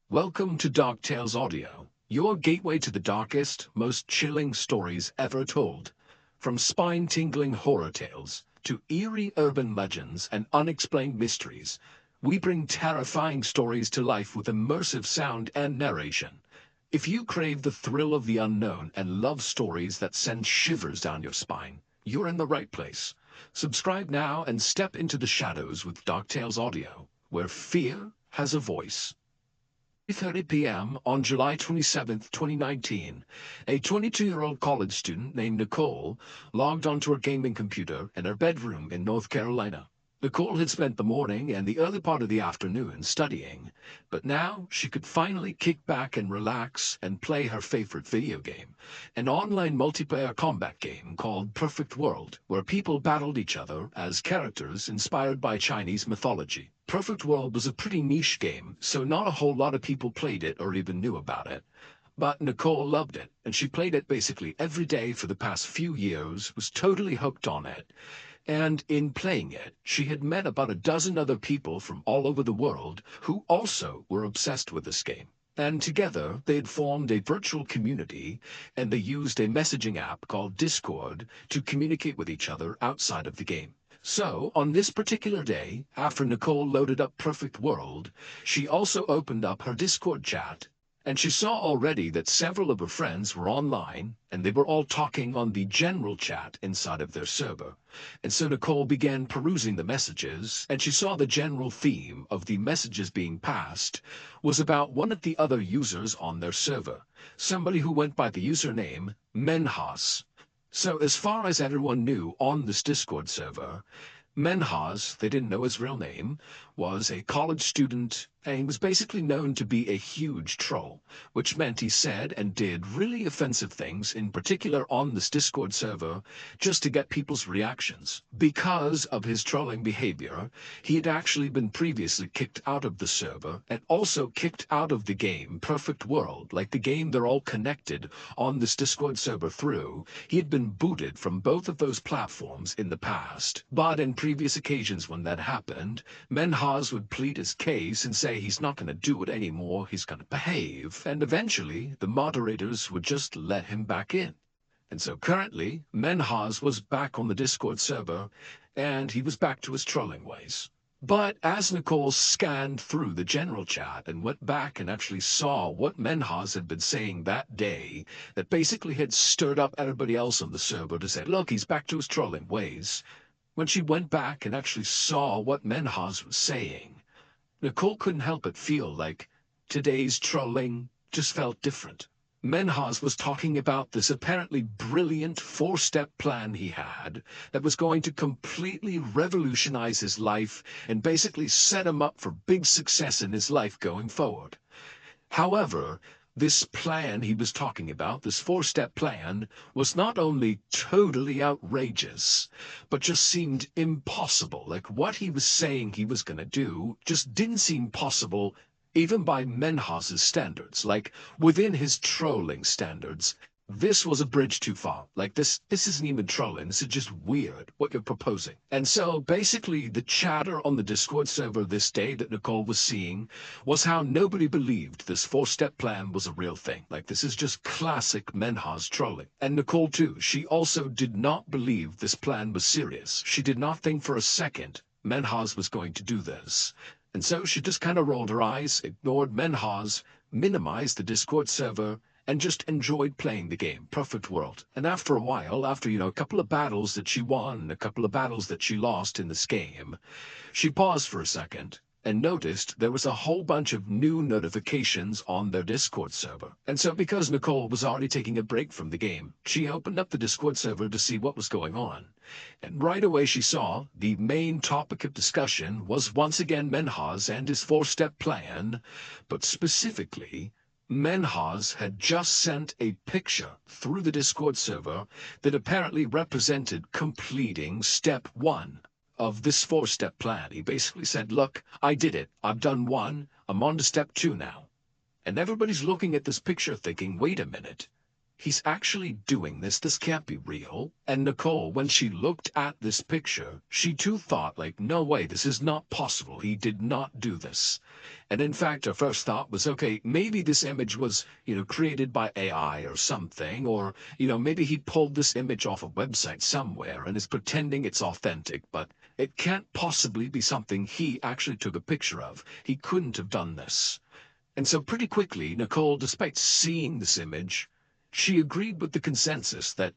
Welcome to DarkTales Audio, your gateway to the darkest, most chilling stories ever told. From spine-tingling horror tales to eerie urban legends and unexplained mysteries, we bring terrifying stories to life with immersive sound and narration. If you crave the thrill of the unknown and love stories that send shivers down your spine, you're in the right place. Subscribe now and step into the shadows with DarkTales Audio, where fear has a voice. 3:30 p.m. on July 27, 2019, a 22-year-old college student named Nicole logged onto her gaming computer in her bedroom in North Carolina. Nicole had spent the morning and the early part of the afternoon studying, but now she could finally kick back and relax and play her favorite video game, an online multiplayer combat game called Perfect World, where people battled each other as characters inspired by Chinese mythology. Perfect World was a pretty niche game, so not a whole lot of people played it or even knew about it. But Nicole loved it, and she played it basically every day for the past few years, was totally hooked on it. And in playing it, she had met about a dozen other people from all over the world who also were obsessed with this game. And together, they had formed a virtual community, and they used a messaging app called Discord to communicate with each other outside of the game. So, on this particular day, after Nicole loaded up Perfect World, she also opened up her Discord chat, and she saw already that several of her friends were online, and they were all talking on the general chat inside of their server. And so Nicole began perusing the messages, and she saw the general theme of the messages being passed was about one of the other users on their server, somebody who went by the username Menhas. So as far as everyone knew on this Discord server, Menhas, they didn't know his real name, was a college student, and he was basically known to be a huge troll, which meant he said and did really offensive things, in particular on this Discord server, just to get people's reactions. Because of his trolling behavior, he had actually been previously kicked out of the server and also kicked out of the game Perfect World, like the game they're all connected on this Discord server through. He had been booted from both of those platforms in the past, but in previous occasions when that happened, Menhas would plead his case and say he's not going to do it anymore, he's going to behave, and eventually the moderators would just let him back in. And so currently, Menhas was back on the Discord server, and he was back to his trolling ways. But as Nicole scanned through the general chat and went back and actually saw what Menhas had been saying that day, that basically had stirred up everybody else on the server to say, look, he's back to his trolling ways, when she went back and actually saw what Menhas was saying, Nicole couldn't help but feel like today's trolling just felt different. Menhas was talking about this apparently brilliant four-step plan he had that was going to completely revolutionize his life and basically set him up for big success in his life going forward. However, this plan he was talking about, this four-step plan, was not only totally outrageous, but just seemed impossible. Like what he was saying he was going to do just didn't seem possible even by Menhas's standards, like within his trolling standards. This was a bridge too far. Like this isn't even trolling. This is just weird what you're proposing. And so basically the chatter on the Discord server this day that Nicole was seeing was how nobody believed this four-step plan was a real thing. Like this is just classic Menhas trolling. And Nicole too, she also did not believe this plan was serious. She did not think for a second Menhas was going to do this. And so she just kind of rolled her eyes, ignored Menhas, minimized the Discord server, and just enjoyed playing the game, Perfect World. And after a while, after, a couple of battles that she won and a couple of battles that she lost in this game, she paused for a second and noticed there was a whole bunch of new notifications on their Discord server. And so because Nicole was already taking a break from the game, she opened up the Discord server to see what was going on. And right away she saw the main topic of discussion was once again Menhas and his four-step plan, but specifically Menhas had just sent a picture through the Discord server that apparently represented completing step one of this four-step plan. He basically said, look, I did it. I've done one. I'm on to step two now. And everybody's looking at this picture thinking, wait a minute. he's actually doing this. This can't be real. And Nicole, when she looked at this picture, she too thought, like, no way, this is not possible. He did not do this. And in fact, her first thought was, okay, maybe this image was, created by AI or something, or, maybe he pulled this image off a website somewhere and is pretending it's authentic, but it can't possibly be something he actually took a picture of. He couldn't have done this. And so pretty quickly, Nicole, despite seeing this image, she agreed with the consensus that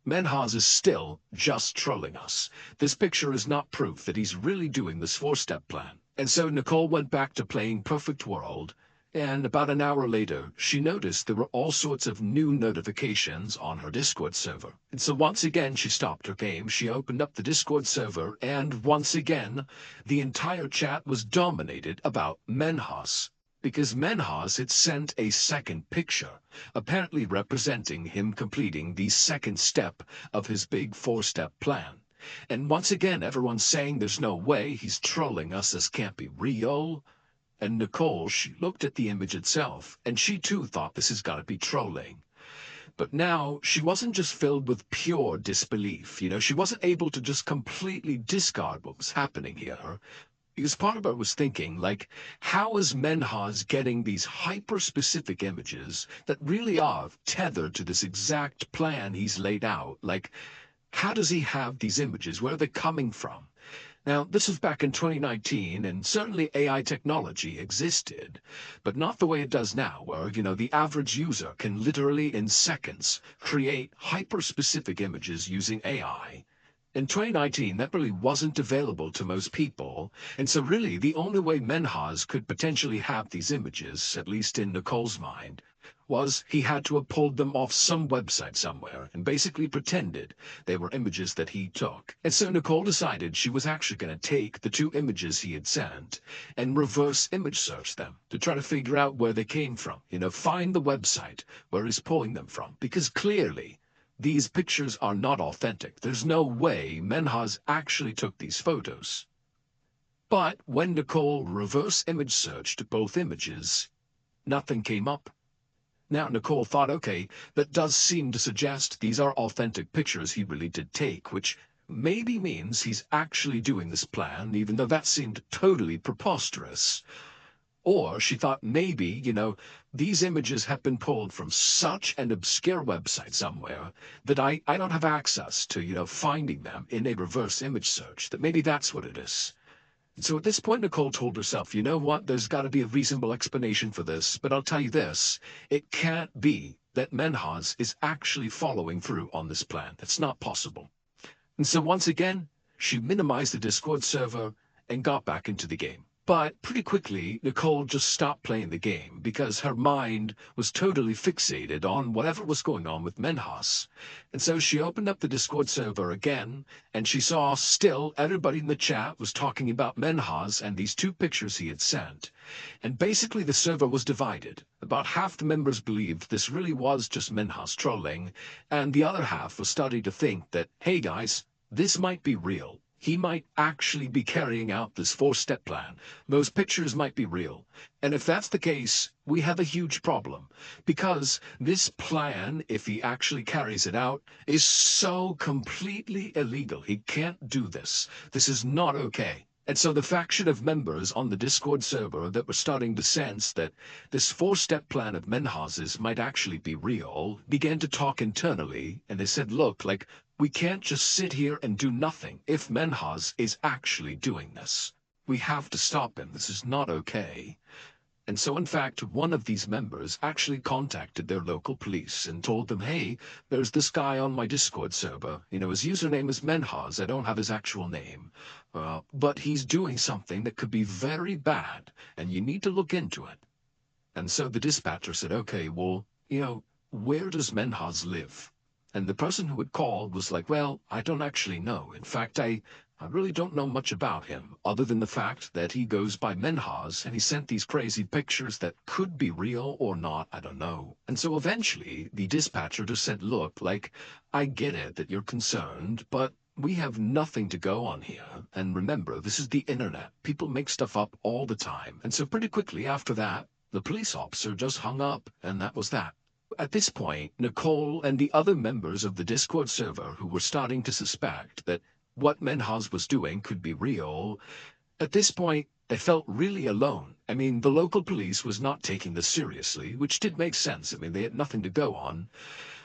Menhaz is still just trolling us. This picture is not proof that he's really doing this four-step plan. And so Nicole went back to playing Perfect World, and about an hour later, she noticed there were all sorts of new notifications on her Discord server. And so once again, she stopped her game, she opened up the Discord server, and once again, the entire chat was dominated about Menhaz. Because Menhaz had sent a second picture, apparently representing him completing the second step of his big four-step plan. And once again, everyone's saying there's no way, he's trolling us, this can't be real. And Nicole, she looked at the image itself, and she too thought this has got to be trolling. But now, she wasn't just filled with pure disbelief, she wasn't able to just completely discard what was happening here. Because part of her was thinking, like, how is Menhaz getting these hyper-specific images that really are tethered to this exact plan he's laid out? Like, how does he have these images? Where are they coming from? Now, this was back in 2019, and certainly AI technology existed, but not the way it does now, where, the average user can literally, in seconds, create hyper-specific images using AI. In 2019, that really wasn't available to most people, and so really the only way Menhaz could potentially have these images, at least in Nicole's mind, was he had to have pulled them off some website somewhere and basically pretended they were images that he took. And so Nicole decided she was actually going to take the two images he had sent and reverse image search them to try to figure out where they came from, find the website where he's pulling them from, because clearly these pictures are not authentic. There's no way Menhaz actually took these photos. But when Nicole reverse image searched both images, nothing came up. Now Nicole thought, okay, that does seem to suggest these are authentic pictures he really did take, which maybe means he's actually doing this plan, even though that seemed totally preposterous. Or she thought maybe, these images have been pulled from such an obscure website somewhere that I don't have access to, finding them in a reverse image search, that maybe that's what it is. And so at this point, Nicole told herself, you know what, there's got to be a reasonable explanation for this, but I'll tell you this, it can't be that Menhaz is actually following through on this plan. That's not possible. And so once again, she minimized the Discord server and got back into the game. But pretty quickly, Nicole just stopped playing the game because her mind was totally fixated on whatever was going on with Menhaz. And so she opened up the Discord server again, and she saw still everybody in the chat was talking about Menhaz and these two pictures he had sent. And basically the server was divided. About half the members believed this really was just Menhaz trolling, and the other half was starting to think that, hey guys, this might be real. He might actually be carrying out this four-step plan. Those pictures might be real. And if that's the case, we have a huge problem. Because this plan, if he actually carries it out, is so completely illegal. He can't do this. This is not okay. And so the faction of members on the Discord server that were starting to sense that this four-step plan of Menhaz's might actually be real began to talk internally, and they said, look, like, we can't just sit here and do nothing if Menhaz is actually doing this. We have to stop him. This is not okay. And so, in fact, one of these members actually contacted their local police and told them, hey, there's this guy on my Discord server. His username is Menhaz. I don't have his actual name. But he's doing something that could be very bad, and you need to look into it. And so the dispatcher said, okay, well, where does Menhaz live? And the person who had called was like, well, I don't actually know. In fact, I really don't know much about him, other than the fact that he goes by Menhaz, and he sent these crazy pictures that could be real or not, I don't know. And so eventually, the dispatcher just said, look, like, I get it that you're concerned, but we have nothing to go on here. And remember, this is the internet. People make stuff up all the time. And so pretty quickly after that, the police officer just hung up, and that was that. At this point, Nicole and the other members of the Discord server who were starting to suspect that what Menhaz was doing could be real, at this point, they felt really alone. I mean, the local police was not taking this seriously, which did make sense. I mean, they had nothing to go on.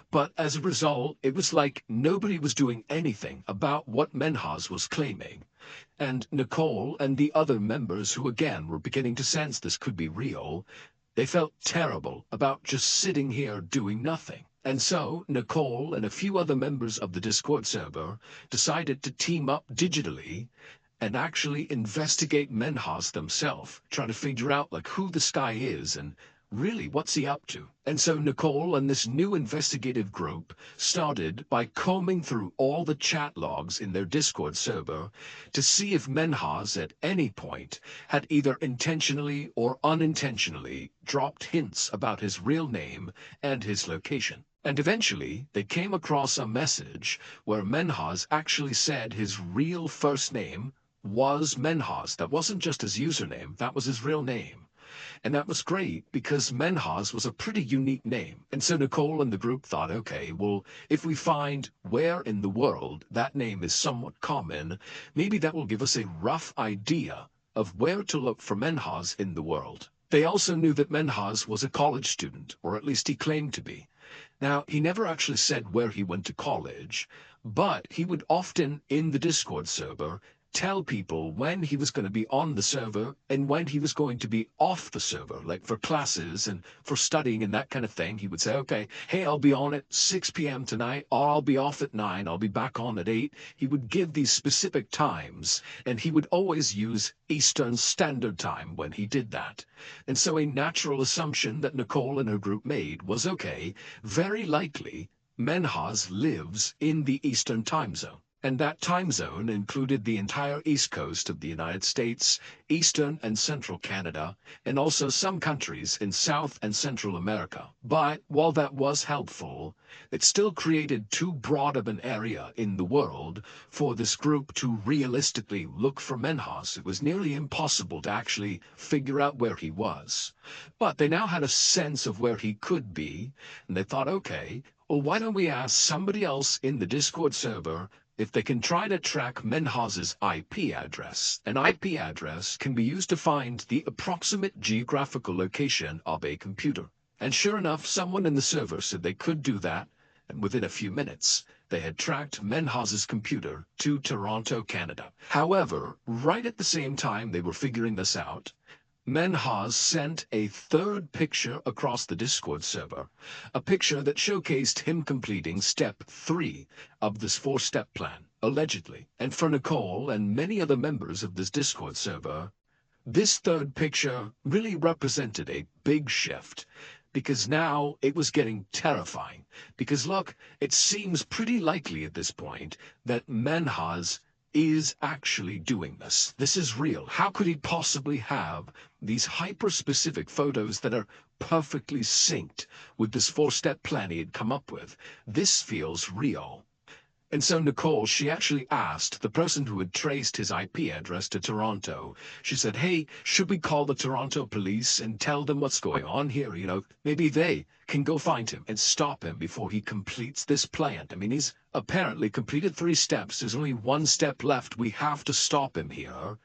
But as a result, it was like nobody was doing anything about what Menhaz was claiming. And Nicole and the other members who again were beginning to sense this could be real, they felt terrible about just sitting here doing nothing. And so Nicole and a few other members of the Discord server decided to team up digitally and actually investigate Menhaz themselves, trying to figure out like who this guy is and really what's he up to. And so Nicole and this new investigative group started by combing through all the chat logs in their Discord server to see if Menhaz at any point had either intentionally or unintentionally dropped hints about his real name and his location. And eventually, they came across a message where Menhaz actually said his real first name was Menhaz. That wasn't just his username, that was his real name. And that was great because Menhaz was a pretty unique name. And so Nicole and the group thought, okay, well, if we find where in the world that name is somewhat common, maybe that will give us a rough idea of where to look for Menhaz in the world. They also knew that Menhaz was a college student, or at least he claimed to be. Now, he never actually said where he went to college, but he would often, in the Discord server, tell people when he was going to be on the server and when he was going to be off the server, like for classes and for studying and that kind of thing. He would say, okay, hey, I'll be on at 6 p.m. tonight, or I'll be off at 9, I'll be back on at 8. He would give these specific times, and he would always use Eastern Standard Time when he did that. And so a natural assumption that Nicole and her group made was, okay, very likely Menhaz lives in the Eastern time zone. And that time zone included the entire east coast of the United States, eastern and central Canada, and also some countries in South and Central America. But while that was helpful, it still created too broad of an area in the world for this group to realistically look for Menhaz. It was nearly impossible to actually figure out where he was. But they now had a sense of where he could be, and they thought, okay, well, why don't we ask somebody else in the Discord server if they can try to track Menhaz's IP address. An IP address can be used to find the approximate geographical location of a computer. And sure enough, someone in the server said they could do that, and within a few minutes, they had tracked Menhaz's computer to Toronto, Canada. However, right at the same time they were figuring this out, Menhaz sent a third picture across the Discord server, a picture that showcased him completing step 3 of this 4-step plan, allegedly. And for Nicole and many other members of this Discord server, this third picture really represented a big shift, because now it was getting terrifying. Because look, it seems pretty likely at this point that Menhaz is actually doing this. This is real. How could he possibly have these hyper-specific photos that are perfectly synced with this 4-step plan he had come up with? This feels real. And so Nicole, she actually asked the person who had traced his IP address to Toronto. She said, hey, should we call the Toronto police and tell them what's going on here? You know, maybe they can go find him and stop him before he completes this plan. I mean, he's apparently completed 3 steps. There's only 1 step left. We have to stop him here.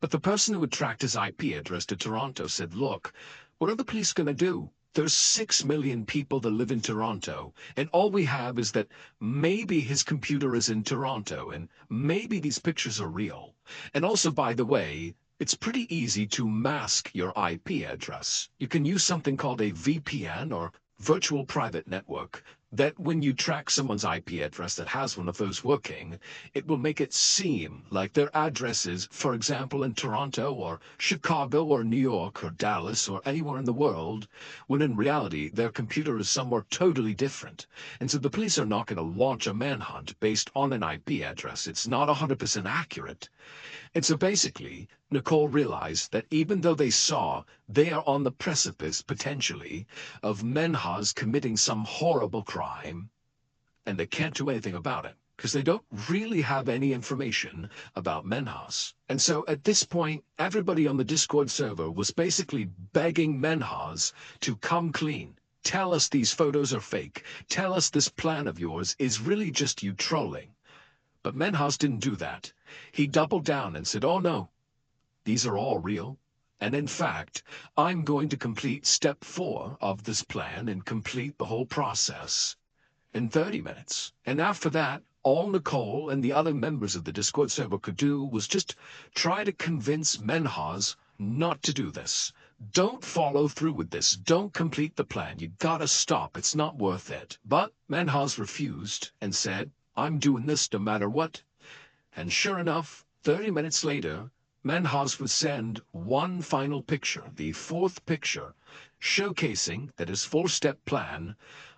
But the person who had tracked his IP address to Toronto said, look, what are the police going to do? There's 6 million people that live in Toronto, and all we have is that maybe his computer is in Toronto, and maybe these pictures are real. And also, by the way, it's pretty easy to mask your IP address. You can use something called a VPN, or virtual private network, that when you track someone's IP address that has one of those working, it will make it seem like their address is, for example, in Toronto or Chicago or New York or Dallas or anywhere in the world, when in reality their computer is somewhere totally different. And so the police are not going to launch a manhunt based on an IP address. It's not 100% accurate. And so basically, Nicole realized that even though they saw they are on the precipice, potentially, of Menhaz committing some horrible crime, and they can't do anything about it, because they don't really have any information about Menhaz. And so at this point, everybody on the Discord server was basically begging Menhaz to come clean, Tell us these photos are fake. Tell us this plan of yours is really just you trolling. But Menhaz didn't do that. He doubled down and said, oh no, these are all real. And in fact, I'm going to complete step 4 of this plan and complete the whole process in 30 minutes. And after that, all Nicole and the other members of the Discord server could do was just try to convince Menhaz not to do this. Don't follow through with this. Don't complete the plan. You gotta stop. It's not worth it. But Menhaz refused and said, I'm doing this no matter what. And sure enough, 30 minutes later, Menhaz would send one final picture, the 4th picture, showcasing that his 4-step plan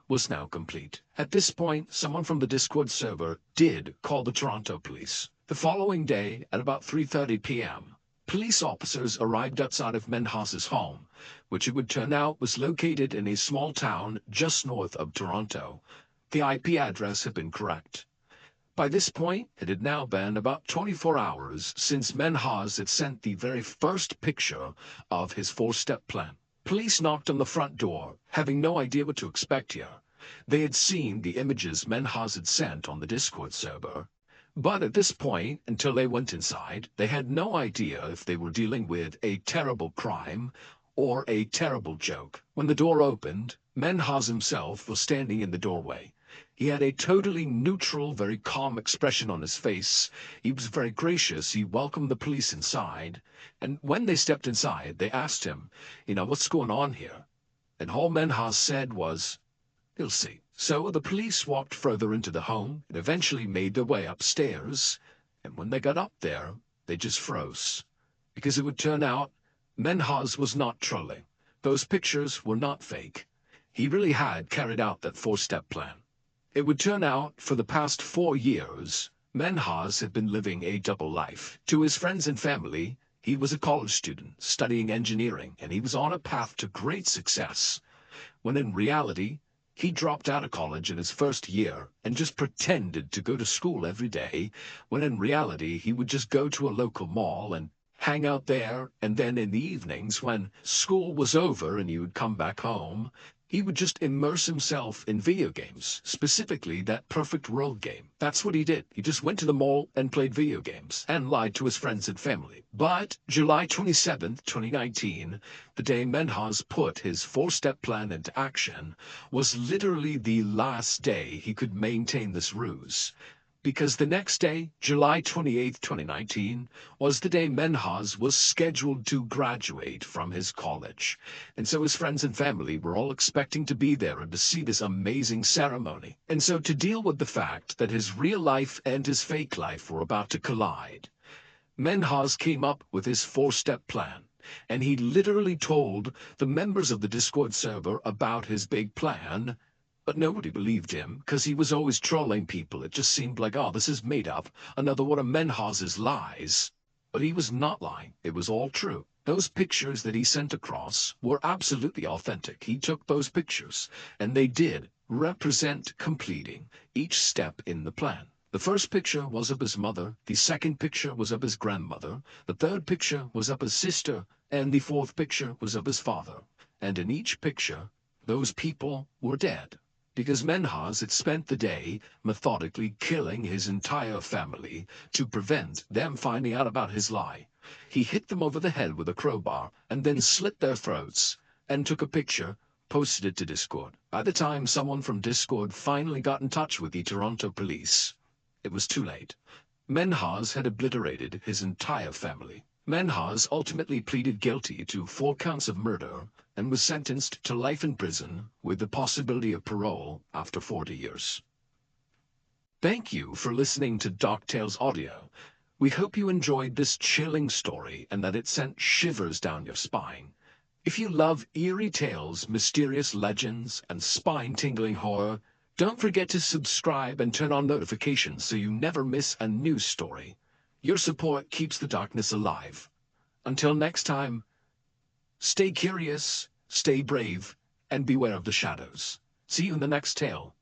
was now complete. At this point, someone from the Discord server did call the Toronto police. The following day, at about 3:30 p.m., police officers arrived outside of Menhaz's home, which it would turn out was located in a small town just north of Toronto. The IP address had been correct. By this point, it had now been about 24 hours since Menhaz had sent the very first picture of his 4-step plan. Police knocked on the front door, having no idea what to expect here. They had seen the images Menhaz had sent on the Discord server. But at this point, until they went inside, they had no idea if they were dealing with a terrible crime or a terrible joke. When the door opened, Menhaz himself was standing in the doorway. He had a totally neutral, very calm expression on his face. He was very gracious. He welcomed the police inside. And when they stepped inside, they asked him, what's going on here? And all Menhaz said was, you'll see. So the police walked further into the home and eventually made their way upstairs. And when they got up there, they just froze. Because it would turn out Menhaz was not trolling. Those pictures were not fake. He really had carried out that 4-step plan. It would turn out, for the past 4 years, Menhaz had been living a double life. To his friends and family, he was a college student studying engineering, and he was on a path to great success. When in reality, he dropped out of college in his first year and just pretended to go to school every day, when in reality he would just go to a local mall and hang out there, and then in the evenings, when school was over and he would come back home, he would just immerse himself in video games, specifically that Perfect World game. That's what he did. He just went to the mall and played video games and lied to his friends and family. But July 27th, 2019, the day Menhaz put his 4-step plan into action, was literally the last day he could maintain this ruse. Because the next day, July 28th, 2019, was the day Menhaz was scheduled to graduate from his college. And so his friends and family were all expecting to be there and to see this amazing ceremony. And so to deal with the fact that his real life and his fake life were about to collide, Menhaz came up with his 4-step plan. And he literally told the members of the Discord server about his big plan. But nobody believed him, because he was always trolling people. It just seemed like, oh, this is made up, another one of Menhaz's lies. But he was not lying. It was all true. Those pictures that he sent across were absolutely authentic. He took those pictures, and they did represent completing each step in the plan. The first picture was of his mother, the second picture was of his grandmother, the third picture was of his sister, and the 4th picture was of his father. And in each picture, those people were dead. Because Menhaz had spent the day methodically killing his entire family to prevent them finding out about his lie. He hit them over the head with a crowbar and then slit their throats and took a picture, posted it to Discord. By the time someone from Discord finally got in touch with the Toronto police, it was too late. Menhaz had obliterated his entire family. Menhaz ultimately pleaded guilty to 4 counts of murder and was sentenced to life in prison with the possibility of parole after 40 years. Thank you for listening to DarkTales audio. We hope you enjoyed this chilling story and that it sent shivers down your spine. If you love eerie tales, mysterious legends, and spine-tingling horror, don't forget to subscribe and turn on notifications so you never miss a new story. Your support keeps the darkness alive. Until next time, stay curious, stay brave, and beware of the shadows. See you in the next tale.